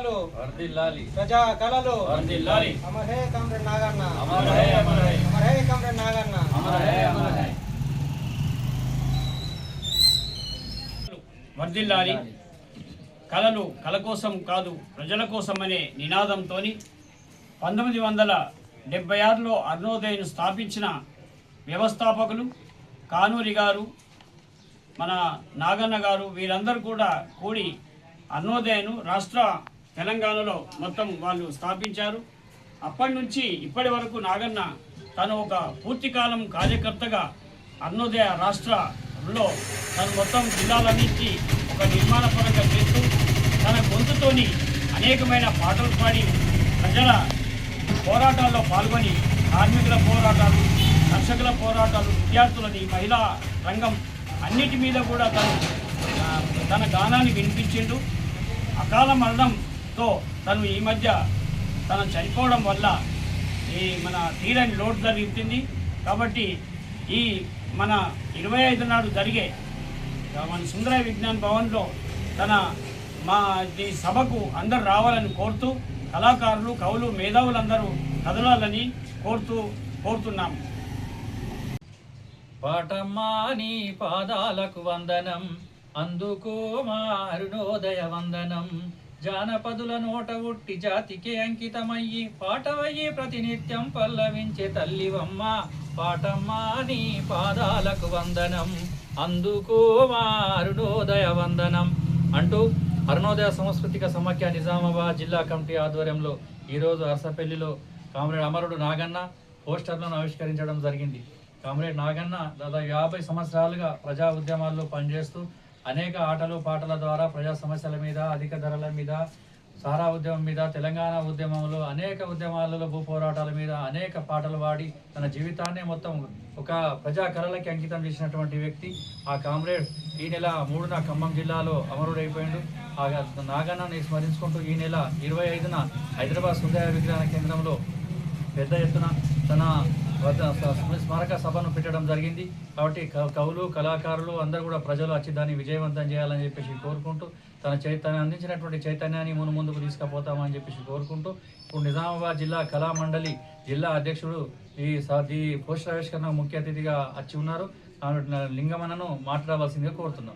కళలు వర్ధిల్లాలి, ప్రజా కళలు వర్ధిల్లాలి. అమర్ హే కామ్రేడ్ నాగన్న, అమర్ హే, అమర్ హే, అమర్ హే కామ్రేడ్ నాగన్న, అమర్ హే, అమర్ హే. వర్ధిల్లాలి. కళలు కళ కోసం కాదు ప్రజల కోసం అనే నినాదంతో 1976లో అరుణోదయను స్థాపించిన వ్యవస్థాపకులు కానూరి గారు, మన నాగన్న గారు, వీరందరూ కూడా కూడి అరుణోదయను రాష్ట్ర తెలంగాణలో మొత్తం వాళ్ళు స్థాపించారు. అప్పటి నుంచి ఇప్పటి వరకు నాగన్న తను ఒక పూర్తికాలం కార్యకర్తగా అరుణోదయ రాష్ట్రంలో తను మొత్తం జిల్లాలన్నింటి ఒక నిర్మాణపరంగా చేస్తూ తన గొంతుతోని అనేకమైన పాటలు పాడి ప్రజల పోరాటాల్లో పాల్గొని కార్మికుల పోరాటాలు, కర్షకుల పోరాటాలు, విద్యార్థులని, మహిళా రంగం అన్నిటి మీద కూడా తన గానాన్ని వినిపించిండు. అకాల మరణంతో తను ఈ మధ్య తను చనిపోవడం వల్ల ఈ మన తీరని లోటు జరిగింది. కాబట్టి ఈ మన 25 నాడు జరిగే మన సుందరయ్య విజ్ఞాన్ భవన్లో మా ఈ సభకు అందరు రావాలని కోరుతూ కళాకారులు, కవులు, మేధావులందరూ కదలాలని కోరుతున్నాం. పాటమ్మా నీ పాదాలకు వందనం, అందుకో మా అరుణోదయ వందనం. జానపదుల నోట ఉట్టి జాతికి అంకితమయ్యి పాటవయ్యి ప్రతినిత్యం పల్లవించే తల్లివమ్మ. పాటమ్మా నీ పాదాలకు వందనం, అందుకో మా అరుణోదయ వందనం అంటూ అరుణోదయ సాంస్కృతిక సమాఖ్య నిజామాబాద్ జిల్లా కమిటీ ఆధ్వర్యంలో ఈరోజు అరసపల్లిలో కామ్రేడ్ అమరుడు నాగన్న పోస్టర్లను ఆవిష్కరించడం జరిగింది. కామ్రేడ్ నాగన్న దాదాపు 50 సంవత్సరాలుగా ప్రజా ఉద్యమాల్లో పనిచేస్తూ అనేక ఆటలు పాటల ద్వారా ప్రజా సమస్యల మీద, అధిక ధరల మీద, సారా ఉద్యమం మీద, తెలంగాణ ఉద్యమంలో అనేక ఉద్యమాలలో భూ పోరాటాల మీద అనేక పాటలు పాడి తన జీవితాన్ని మొత్తం ఒక ప్రజా కళలకి అంకితం చేసినటువంటి వ్యక్తి. ఆ కామ్రేడ్ ఈ నెల 3న ఖమ్మం జిల్లాలో అమరుడైపోయిండు. ఆ నాగన్నని స్మరించుకుంటూ ఈ నెల 25న హైదరాబాద్ సుందరయ్య విజ్ఞాన కేంద్రంలో పెద్ద ఎత్తున తన స్మారక సభను పెట్టడం జరిగింది. కాబట్టి కవులు, కళాకారులు అందరూ కూడా ప్రజలు వచ్చి దాన్ని విజయవంతం చేయాలని చెప్పేసి కోరుకుంటూ తను అందించినటువంటి చైతన్యాన్ని ముందుకు తీసుకుపోతామని చెప్పేసి కోరుకుంటూ ఇప్పుడు నిజామాబాద్ జిల్లా కళామండలి జిల్లా అధ్యక్షుడు ఈ పోస్టర్ ఆవిష్కరణ ముఖ్య అతిథిగా వచ్చి ఉన్నారు. లింగమన్నను మాట్లాడవలసిందిగా కోరుతున్నాం.